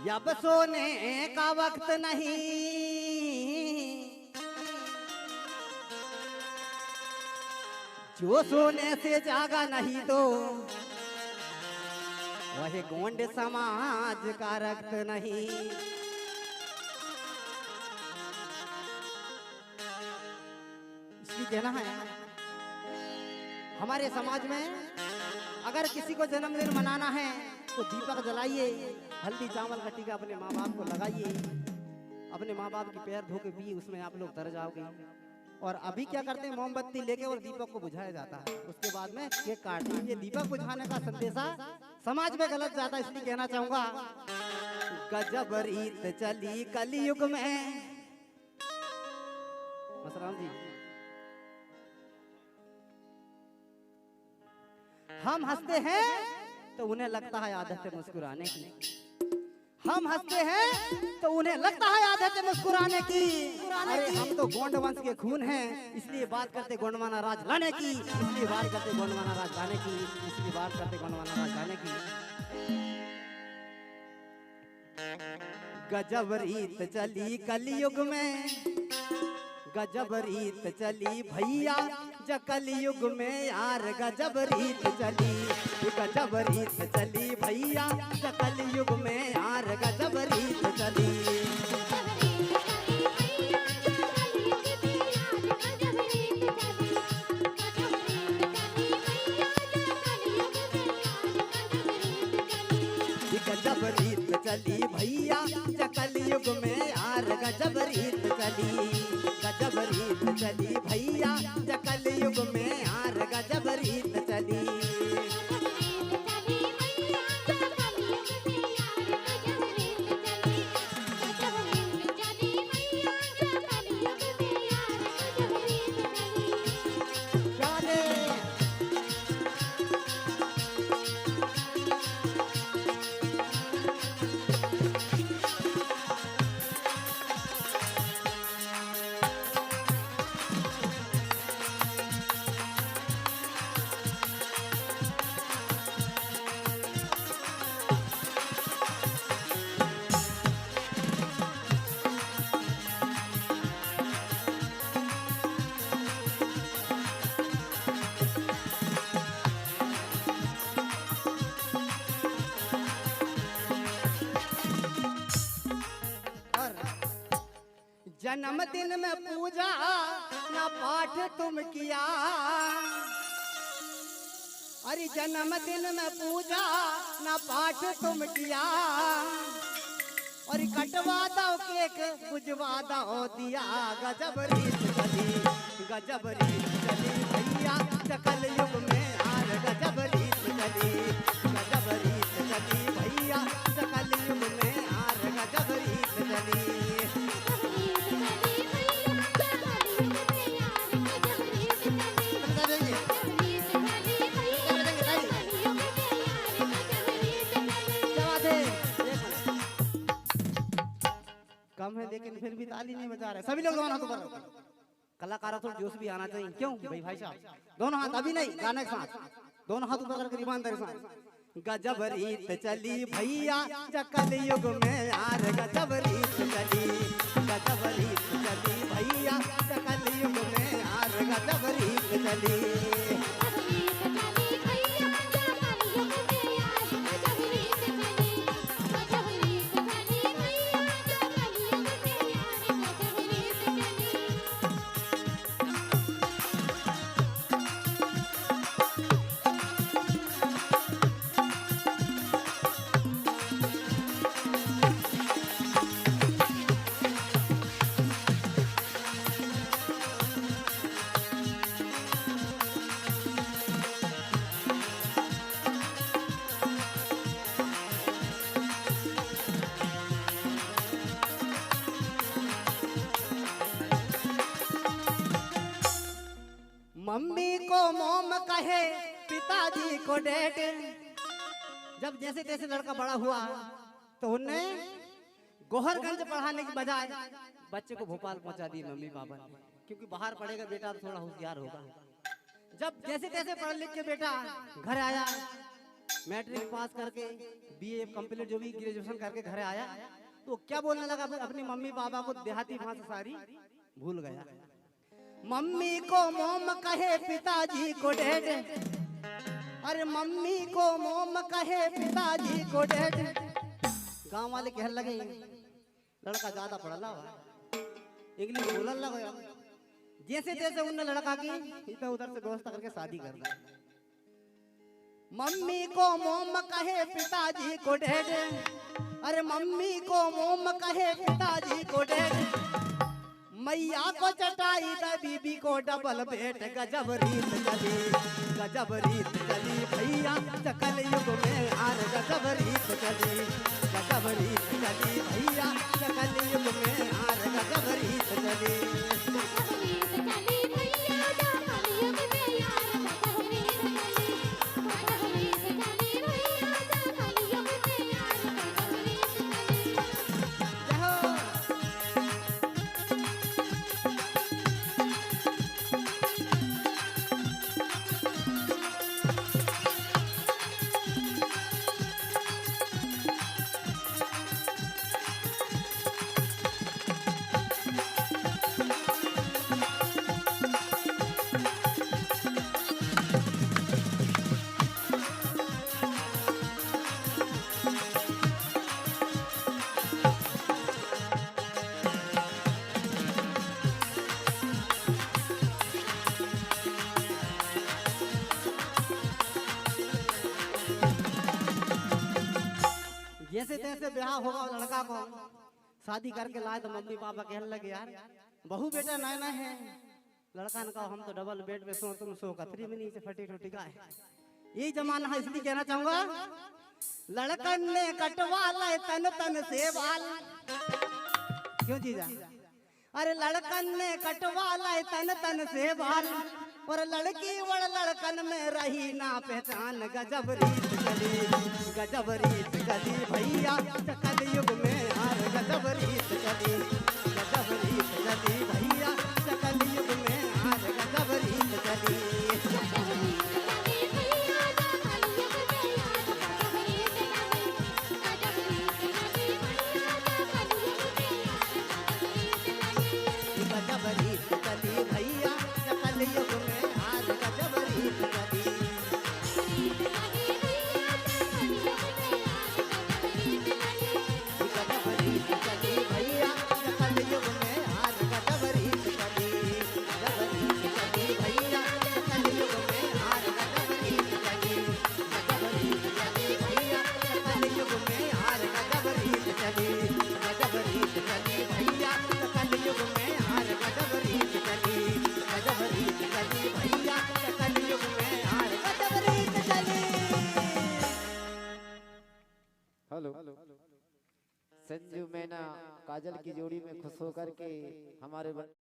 अब सोने का वक्त नहीं, जो सोने से जागा नहीं तो वह गोंड समाज का रक्त नहीं। इसलिए कहना है हमारे समाज में अगर किसी को जन्मदिन मनाना है तो दीपक जलाइए, हल्दी चावल का टीका अपने माँ बाप को लगाइए, अपने माँ बाप की पैर धो के पिए, उसमें आप लोग तर जाओगे। और अभी क्या करते हैं, मोमबत्ती लेके और दीपक को बुझाया जाता है, उसके बाद में केक काटते हैं। ये दीपक बुझाने का संदेशा समाज में गलत जाता है। इसलिए कहना चाहूंगा गजब रीत चली कलयुग में। मसराम जी, हम हंसते हैं तो उन्हें लगता है आदत है मुस्कुराने की, हम हंसते हैं तो उन्हें लगता है आदत है मुस्कुराने की। अरे हम तो गोंड वंश के खून हैं, इसलिए बात करते गोंडवाना राज लाने की, इसलिए बात करते गोंडवाना राज लाने की, इसलिए बात करते गोंडवाना राज लाने की। गजब रीत चली कलयुग में, गजब रीत चली भैया ज कलयुग में यार, गजब रीत चली, गजब रीत चली भैया ज कलयुग में यार, गजब रीत चली। गजब रीत चली भैया ज कलयुग में यार, गजब रीत चली, गजब रीत चली भैया ज कलयुग में यार, गजब रीत चली। जन्मदिन में पूजा ना पाठ तुम किया, अरे जन्मदिन में पूजा ना पाठ तुम किया, और कटवा दो केक बुझवा दो दिया। गजब रीत चली, गजब रीत चली भैया ज कलयुग में यार, गजब रीत चली, गजब रीत चली भैया ज कलयुग में यार, गजब रीत चली। कम है लेकिन फिर भी ताली नहीं बजा रहे सभी लोग। दोनों हाथों पर कलाकारों को जोश भी आना चाहिए, क्यों भाई साहब? दोनों हाथ अभी नहीं, गाने के साथ दोनों हाथ ऊपर करके ईमानदारी से। गजब रीत चली भैया ज कलयुग में यार, गजब रीत चली, गजब रीत चली भैया ज कलयुग में यार, गजब रीत चली। मम्मी को मोम कहे, पिताजी को डैड। जब जैसे तैसे लड़का बड़ा हुआ तो उनने गोहरगंज पढ़ाने की बजाय बच्चे को भोपाल पहुंचा दी मम्मी पापा ने, क्योंकि बाहर पढ़ेगा बेटा तो थोड़ा होशियार होगा। जब जैसे तैसे पढ़ लिख के बेटा घर आया मैट्रिक पास करके बीए कंप्लीट जो भी ग्रेजुएशन करके घर आया तो क्या बोलने लगा, अपनी मम्मी पापा को देहाती भाषा सारी भूल गया। मम्मी को मोम कहे पिताजी को डैड, अरे मम्मी को मोम कहे पिताजी को डैड। गांव वाले कहने लगे लड़का ज्यादा पढ़ला हुआ, इंग्लिश बोलने लगा। जैसे तैसे उनने लड़का की इधर उधर से व्यवस्था करके शादी कर दी। मम्मी को मोम कहे पिताजी को डैड, अरे मम्मी को मोम कहे पिताजी को डैड। मैया को चटाई द बीबी को डबल बेट, गजब रीत चली, गजब रीत चली भैया सकल युग में आर, गजब रीत चली, गजब रीत चली भैया सकल युग में आर, गजब रीत चली। जैसे तैसे ब्याह होगा लड़का को शादी करके लाए तो मम्मी पापा कहने लगे यार बहू बेटा नैना है। लड़का ने कहा हम तो डबल बेड पे सो, तुम सो कतरी में नीचे फटी टूटी का है। यही जमाना है, इसलिए कहना चाहूंगा लड़कन ने कटवा लाए तन तन से बाल। क्यों जीजा? अरे लड़कन ने कटवा लाए तन तन से बाल, और लड़की वड़ लड़कन में रही ना पहचान, गजब रीत चली, गजब रीत चली भैया सकल युग में आर, गजब रीत चली, गजब रीत चली भैया सकल युग में आर, गजब रीत चली। गजब रीत चली भैया सकल युग में आर, गजब रीत चली। गजब रीत चली भैया सकल युग में आर, गजब रीत चली, गजब रीत चली भैया सकल युग में आर, गजब रीत चली, गजब रीत चली भैया सकल युग में आर, गजब रीत चली, गजब रीत चली भैया सकल युग में आर, गजब रीत चली, गजब रीत चली भैया सकल युग में आर, गजब रीत चली। हेलो, संजू मैना काजल की जोड़ी में खुश होकर के हमारे